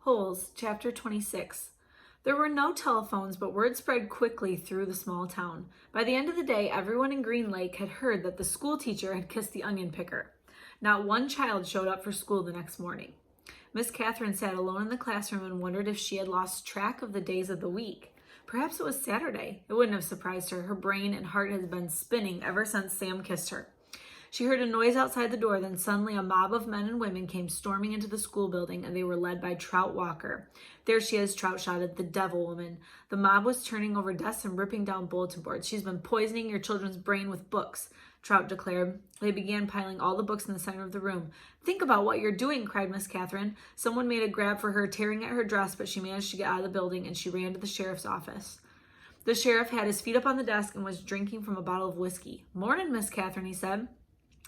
Holes, Chapter 26. There were no telephones, but word spread quickly through the small town. By the end of the day, everyone in Green Lake had heard that the school teacher had kissed the onion picker. Not one child showed up for school the next morning. Miss Catherine sat alone in the classroom and wondered if she had lost track of the days of the week. Perhaps it was Saturday. It wouldn't have surprised her. Her brain and heart had been spinning ever since Sam kissed her. She heard a noise outside the door, then suddenly a mob of men and women came storming into the school building, and they were led by Trout Walker. "There she is," Trout shouted, "the devil woman." The mob was turning over desks and ripping down bulletin boards. "She's been poisoning your children's brain with books," Trout declared. They began piling all the books in the center of the room. "Think about what you're doing," cried Miss Catherine. Someone made a grab for her, tearing at her dress, but she managed to get out of the building, and she ran to the sheriff's office. The sheriff had his feet up on the desk and was drinking from a bottle of whiskey. "Morning, Miss Catherine," he said.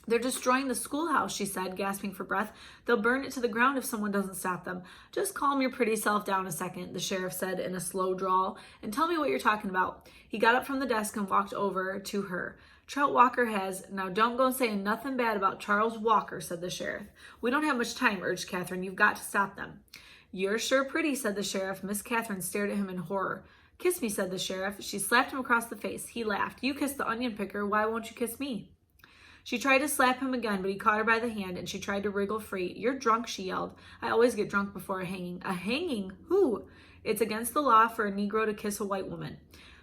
"They're destroying the schoolhouse," she said, gasping for breath. "They'll burn it to the ground if someone doesn't stop them." "Just calm your pretty self down a second," the sheriff said in a slow drawl, "and tell me what you're talking about." He got up from the desk and walked over to her. "Trout Walker has—" "Now don't go saying nothing bad about Charles Walker," said the sheriff. "We don't have much time," urged Catherine. "You've got to stop them." "You're sure pretty," said the sheriff. Miss Catherine stared at him in horror. "Kiss me," said the sheriff. She slapped him across the face. He laughed. "You kissed the onion picker. Why won't you kiss me?" She tried to slap him again, but he caught her by the hand, and she tried to wriggle free. "You're drunk," she yelled. "I always get drunk before a hanging." "A hanging? Who?" "It's against the law for a Negro to kiss a white woman."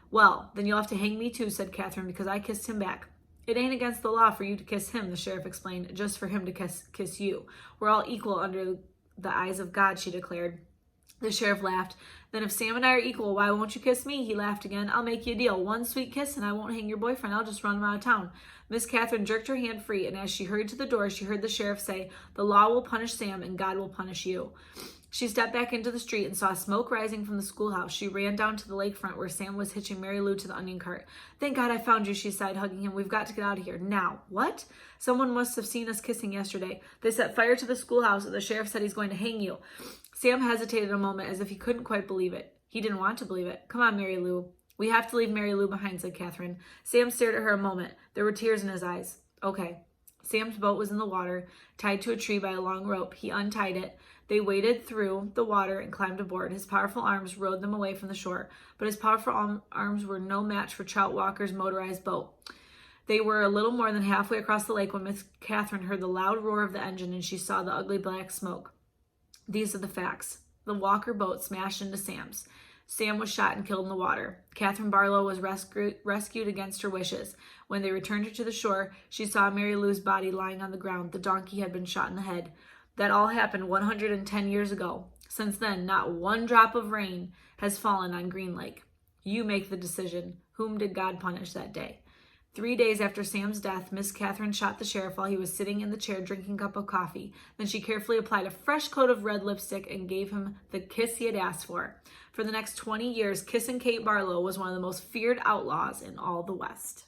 "Well, then you'll have to hang me too," said Catherine, "because I kissed him back." "It ain't against the law for you to kiss him," the sheriff explained, "just for him to kiss you. We're all equal under the eyes of God," she declared. The sheriff laughed. "Then if Sam and I are equal, why won't you kiss me?" He laughed again. "I'll make you a deal. One sweet kiss and I won't hang your boyfriend. I'll just run him out of town." Miss Catherine jerked her hand free, and as she hurried to the door, she heard the sheriff say, "The law will punish Sam and God will punish you." She stepped back into the street and saw smoke rising from the schoolhouse. She ran down to the lakefront where Sam was hitching Mary Lou to the onion cart. "Thank God I found you," she sighed, hugging him. "We've got to get out of here. Now." "What?" "Someone must have seen us kissing yesterday. They set fire to the schoolhouse, and the sheriff said he's going to hang you." Sam hesitated a moment as if he couldn't quite believe it. He didn't want to believe it. "Come on, Mary Lou." "We have to leave Mary Lou behind," said Catherine. Sam stared at her a moment. There were tears in his eyes. "Okay." Sam's boat was in the water, tied to a tree by a long rope. He untied it. They waded through the water and climbed aboard. His powerful arms rowed them away from the shore, but his powerful arms were no match for Trout Walker's motorized boat. They were a little more than halfway across the lake when Miss Catherine heard the loud roar of the engine, and she saw the ugly black smoke. These are the facts. The Walker boat smashed into Sam's. Sam was shot and killed in the water. Catherine Barlow was rescued against her wishes. When they returned her to the shore, she saw Mary Lou's body lying on the ground. The donkey had been shot in the head. That all happened 110 years ago. Since then, not one drop of rain has fallen on Green Lake. You make the decision. Whom did God punish that day? 3 days after Sam's death, Miss Catherine shot the sheriff while he was sitting in the chair drinking a cup of coffee. Then she carefully applied a fresh coat of red lipstick and gave him the kiss he had asked for. For the next 20 years, Kissin' Kate Barlow was one of the most feared outlaws in all the West.